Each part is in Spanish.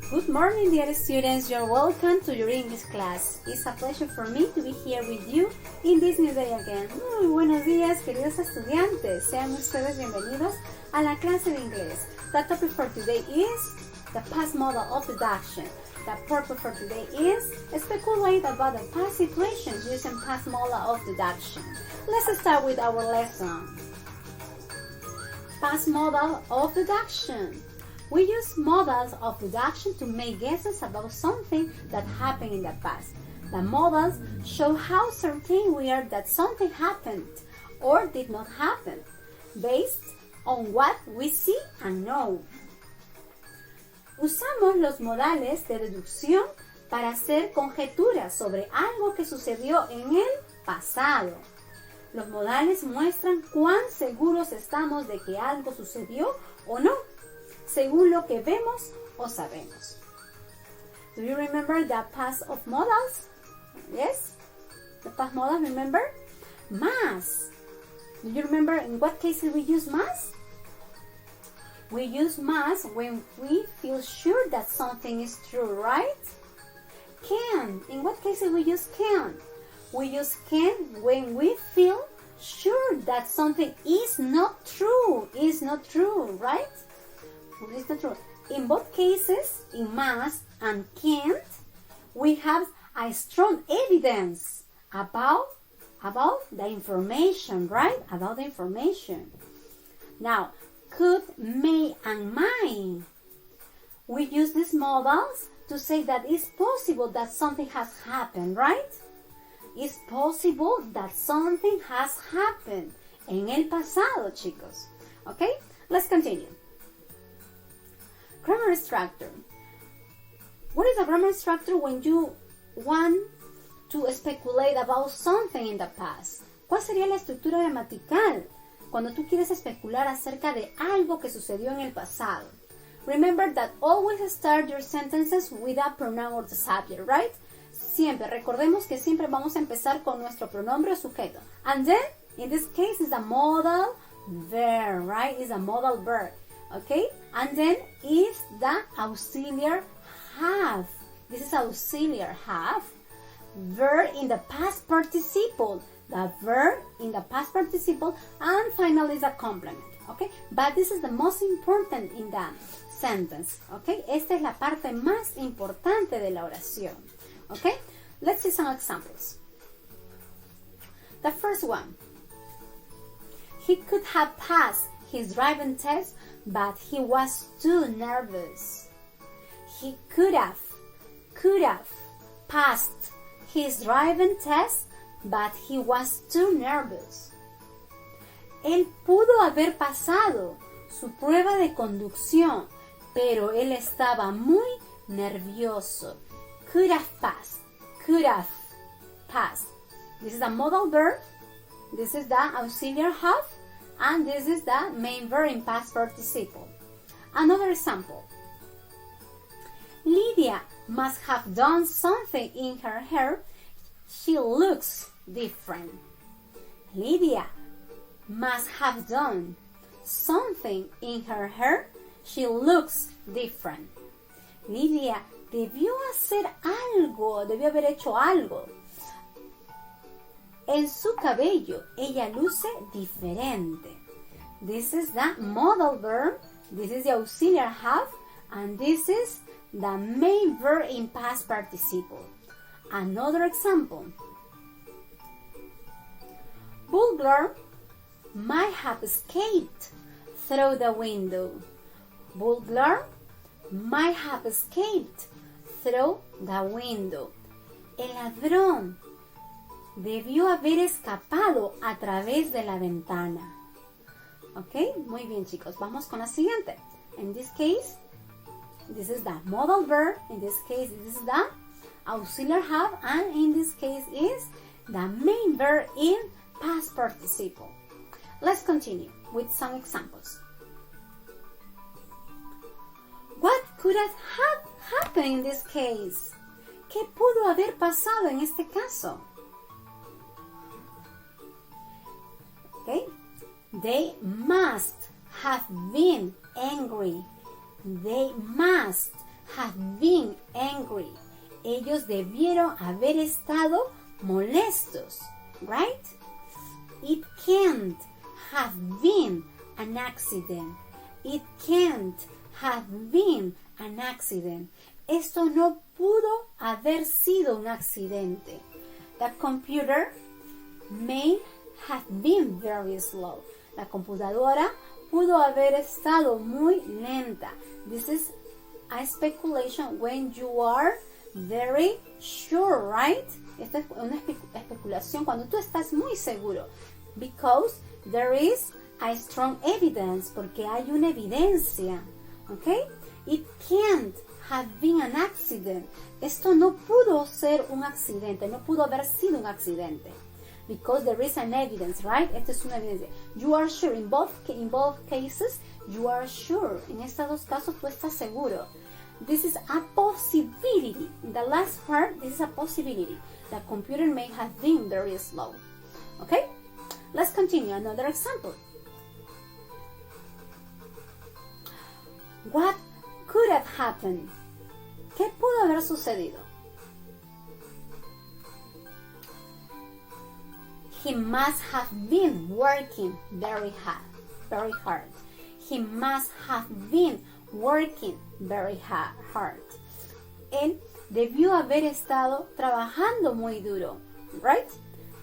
Good morning, dear students. You're welcome to your English class. It's a pleasure for me to be here with you in this new day again. Muy buenos días, queridos estudiantes. Sean ustedes bienvenidos a la clase de inglés. The topic for today is the past model of deduction. The purpose for today is speculate about the past situations using past model of deduction. Let's start with our lesson. Past model of deduction. We use models of deduction to make guesses about something that happened in the past. The models show how certain we are that something happened or did not happen, based on what we see and know. Usamos los modales de deducción para hacer conjeturas sobre algo que sucedió en el pasado. Los modales muestran cuán seguros estamos de que algo sucedió o no, según lo que vemos o sabemos. Do you remember the past of modals? Yes? The past modals, remember? Más. Do you remember in what cases we use más? We use más when we feel sure that something is true, right? Can. In what cases we use can? We use can when we feel sure that something is not true. Is not true, right? It's not true. In both cases, in must and can't, we have a strong evidence about the information, right? About the information. Now, could, may, and might. We use these modals to say that it's possible that something has happened, right? It's possible that something has happened en el pasado, chicos. Okay? Let's continue. Grammar structure. What is a grammar structure when you want to speculate about something in the past? ¿Cuál sería la estructura gramatical cuando tú quieres especular acerca de algo que sucedió en el pasado? Remember that always start your sentences with a pronoun or the subject, right? Siempre, recordemos que siempre vamos a empezar con nuestro pronombre o sujeto. And then, in this case, is a modal verb, right? It's a modal verb. Okay, and then is the auxiliary have. This is auxiliary have. Verb in the past participle. The verb in the past participle, and finally is a complement. Okay, but this is the most important in the sentence. Okay, esta es la parte más importante de la oración. Okay, let's see some examples. The first one. He could have passed his driving test, but he was too nervous. He could have passed his driving test, but he was too nervous. Él pudo haber pasado su prueba de conducción, pero él estaba muy nervioso. Could have passed. This is the modal verb. This is the auxiliary have. And this is the main verb in past participle. Another example. Lydia must have done something in her hair. She looks different. Lydia must have done something in her hair. She looks different. Lydia debió hacer algo, debió haber hecho algo. En su cabello, ella luce diferente. This is the modal verb, this is the auxiliary have, and this is the main verb in past participle. Another example. Burglar might have escaped through the window. Burglar might have escaped through the window. El ladrón debió haber escapado a través de la ventana. Ok, muy bien chicos, vamos con la siguiente. In this case, this is the modal verb. In this case, this is the auxiliary have. And in this case is the main verb in past participle. Let's continue with some examples. What could have happened in this case? ¿Qué pudo haber pasado en este caso? Okay. They must have been angry. They must have been angry. Ellos debieron haber estado molestos, right? It can't have been an accident. It can't have been an accident. Esto no pudo haber sido un accidente. The computer may have been very slow. La computadora pudo haber estado muy lenta. This is a speculation when you are very sure, right? Esta es una especulación cuando tú estás muy seguro. Because there is a strong evidence. Porque hay una evidencia. Okay? It can't have been an accident. Esto no pudo ser un accidente. No pudo haber sido un accidente. Because there is an evidence, right? Esta es una evidencia. You are sure. In both cases, you are sure. En estos dos casos, tú estás seguro. This is a possibility. In the last part, this is a possibility. The computer may have been very slow. Okay? Let's continue. Another example. What could have happened? ¿Qué pudo haber sucedido? He must have been working very hard. He must have been working very hard. Él debió haber estado trabajando muy duro, right?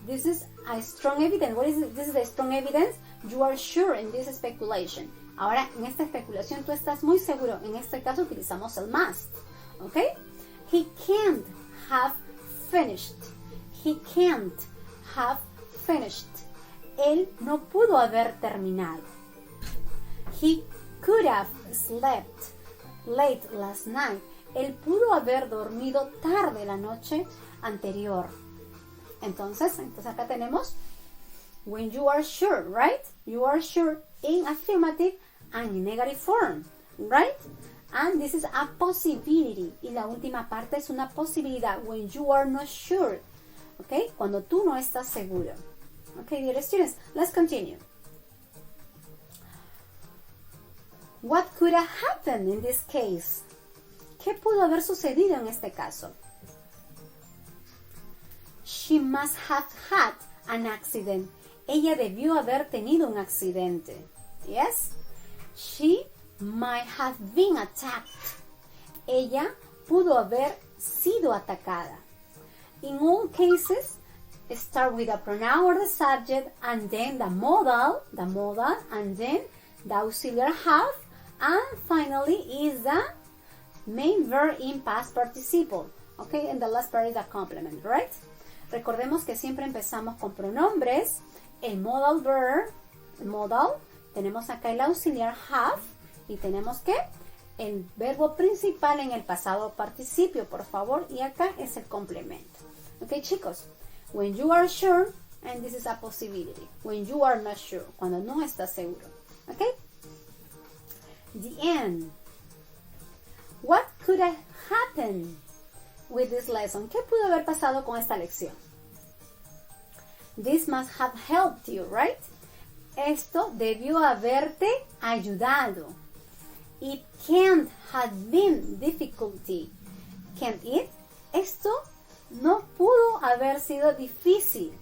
This is a strong evidence. What is it? This is a strong evidence. You are sure in this speculation. Ahora, en esta especulación tú estás muy seguro. En este caso utilizamos el must. Okay? He can't have finished. He can't have finished. Él no pudo haber terminado. He could have slept late last night. Él pudo haber dormido tarde la noche anterior. Entonces acá tenemos when you are sure, right? You are sure in affirmative and in negative form, right? And this is a possibility. Y la última parte es una posibilidad. When you are not sure. Okay? Cuando tú no estás seguro. Okay, dear students, let's continue. What could have happened in this case? ¿Qué pudo haber sucedido en este caso? She must have had an accident. Ella debió haber tenido un accidente. Yes? She might have been attacked. Ella pudo haber sido atacada. In all cases, start with the pronoun or the subject and then the modal, and then the auxiliary have, and finally is the main verb in past participle. Okay, and the last part is the complement, right? Recordemos que siempre empezamos con pronombres, el modal verb, modal, tenemos acá el auxiliar have y tenemos que el verbo principal en el pasado participio, por favor, y acá es el complemento. Ok, chicos, when you are sure, and this is a possibility, when you are not sure, cuando no estás seguro. Ok, the end. What could have happened with this lesson? ¿Qué pudo haber pasado con esta lección? This must have helped you, right? Esto debió haberte ayudado. It can't have been difficulty. Can't it? Esto no pudo haber sido difícil.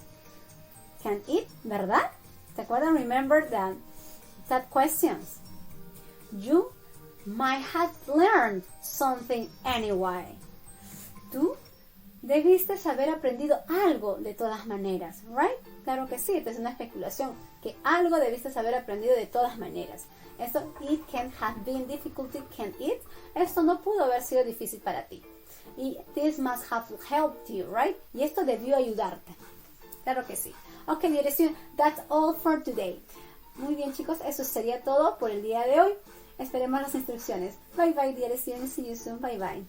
Can't it? ¿Verdad? ¿Te acuerdan? Remember that questions. You might have learned something anyway. Tú debiste haber aprendido algo de todas maneras, right? Claro que sí, esta es una especulación, que algo debiste haber aprendido de todas maneras. Esto, it can't have been difficult, can't it? Esto no pudo haber sido difícil para ti. Y this must have helped you, right? Y esto debió ayudarte. Claro que sí. Ok, dear students, that's all for today. Muy bien, chicos, eso sería todo por el día de hoy. Esperemos las instrucciones. Bye bye, dear students. See you soon. Bye bye.